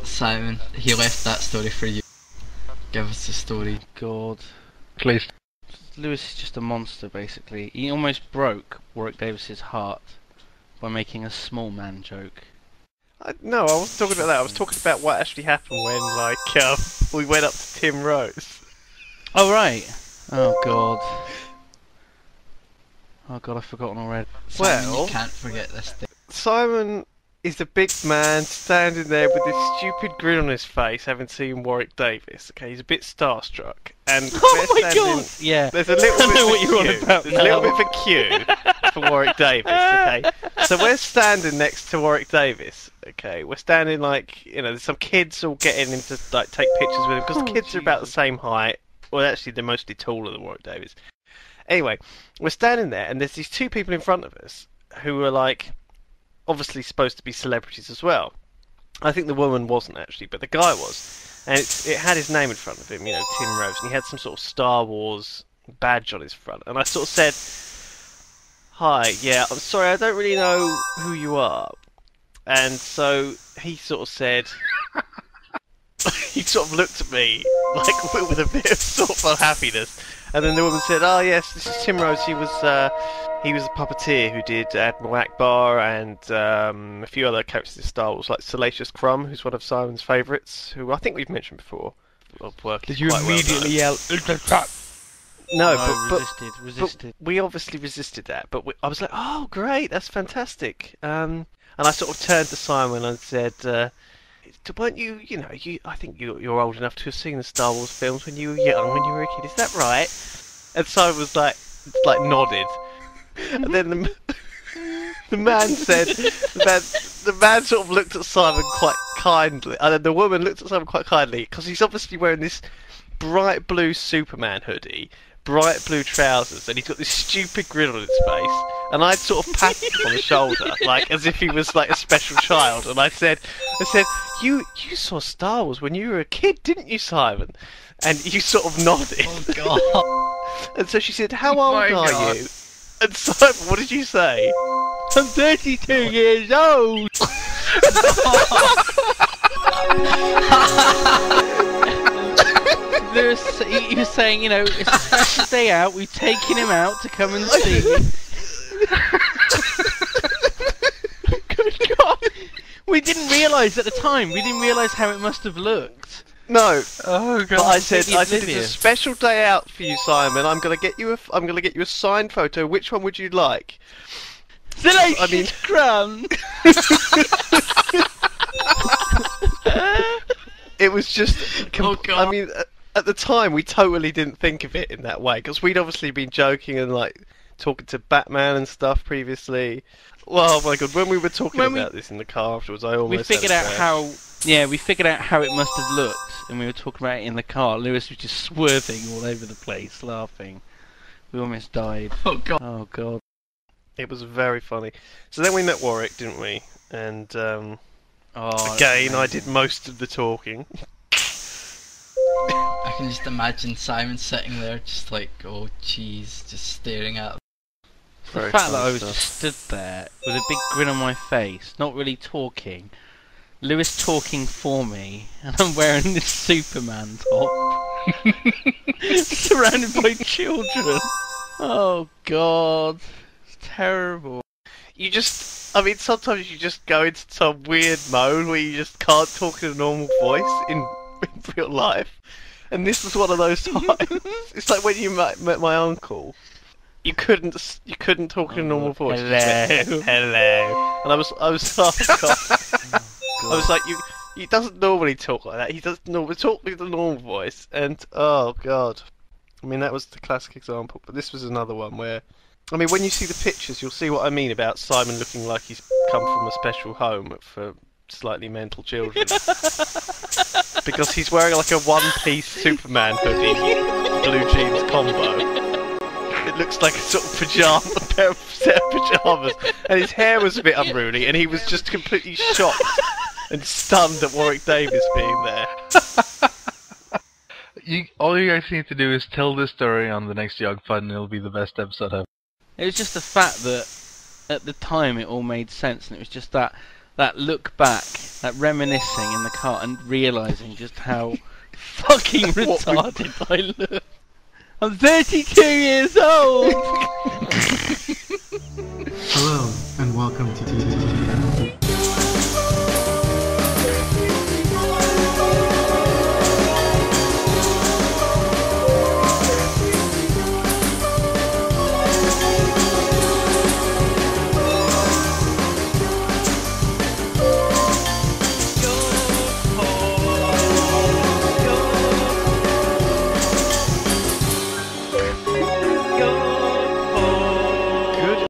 Simon, he left that story for you. Give us the story. God. Please. Lewis is just a monster, basically. He almost broke Warwick Davis's heart by making a small man joke. No, I wasn't talking about that. I was talking about what actually happened when, like, we went up to Tim Rose. Oh, right. Oh, God. Oh, God, I've forgotten already. Simon, Well, you can't forget this thing. Simon is the big man standing there with this stupid grin on his face, having seen Warwick Davis. Okay, he's a bit starstruck. And Oh, my God! Yeah. There's a little I bit know of what a you're on queue. about There's a little now. bit of a queue for Warwick Davis, okay? So we're standing next to Warwick Davis, okay? We're standing like, you know, there's some kids all getting him to like take pictures with him, because the kids are about the same height. Well, actually, they're mostly taller than Warwick Davis. Anyway, we're standing there, and there's these two people in front of us who are like, obviously supposed to be celebrities as well. I think the woman wasn't actually, but the guy was. And it had his name in front of him, you know, Tim Rose, and he had some sort of Star Wars badge on his front. And I sort of said, "Hi, yeah, I'm sorry, I don't really know who you are." And so he sort of said, he sort of looked at me like with a bit of sort of unhappiness. And then the woman said, "Oh yes, this is Tim Rose. He was a puppeteer who did Admiral Akbar and a few other characters in Star Wars, like Salacious Crumb, who's one of Simon's favourites, who I think we've mentioned before. Did you immediately yell, "Ultra Trap"? No, but resisted. we obviously resisted that. But I was like, "Oh, great, that's fantastic." And I sort of turned to Simon and said, "Weren't you? You know, I think you're old enough to have seen the Star Wars films when you were young, when you were a kid. Is that right?" And Simon was like nodded. And then the man said, the man sort of looked at Simon quite kindly, and then the woman looked at Simon quite kindly, because he's obviously wearing this bright blue Superman hoodie, bright blue trousers, and he's got this stupid grin on his face. And I'd sort of patted him on the shoulder, like as if he was like a special child. And I said, you saw Star Wars when you were a kid, didn't you, Simon? And you sort of nodded. Oh God! And so she said, "How old are you?" And Simon, what did you say? "I'm 32 years old." He was saying, you know, it's a special day out, we've taken him out to come and see you. Good God. We didn't realise at the time, we didn't realise how it must have looked. No. Oh But God! I said it's oblivious. a special day out for you, Simon. I'm gonna get you a signed photo. Which one would you like? Salacious I mean- Crumb! It was just. Oh, God. I mean, at the time we totally didn't think of it in that way, because we'd obviously been joking and like talking to Batman and stuff previously. Well, oh my God, when we were talking about this in the car afterwards, I almost We figured had a out crash. we figured out how it must have looked, and we were talking about it in the car. Lewis was just swerving all over the place, laughing. We almost died. Oh God! Oh God. It was very funny. So then we met Warwick, didn't we? And Oh, again, I did most of the talking. I can just imagine Simon sitting there, just like, oh jeez, just staring at him. The Very fact that funny I was stuff. just stood there with a big grin on my face, not really talking. Lewis talking for me, and I'm wearing this Superman top, surrounded by children. Oh God, it's terrible. You just, I mean, sometimes you just go into some weird mode where you just can't talk in a normal voice in real life. And this was one of those times. It's like when you met my uncle. You couldn't talk in a normal voice. You just went, hello. And I was oh God. I was like, he doesn't normally talk like that. He doesn't normally talk with a normal voice. And oh God. I mean, that was the classic example. But this was another one where, I mean, when you see the pictures, you'll see what I mean about Simon looking like he's come from a special home for slightly mental children. Because he's wearing like a one-piece Superman hoodie, blue jeans combo. It looks like a sort of set of pyjamas. And his hair was a bit unruly, and he was just completely shocked and stunned at Warwick Davis being there. All you guys need to do is tell this story on the next YoGPoD, and it'll be the best episode ever. It was just the fact that at the time it all made sense, and it was just that that look back, that reminiscing in the car, and realising just how fucking retarded I look. I'm 32 years old! Hello, and welcome to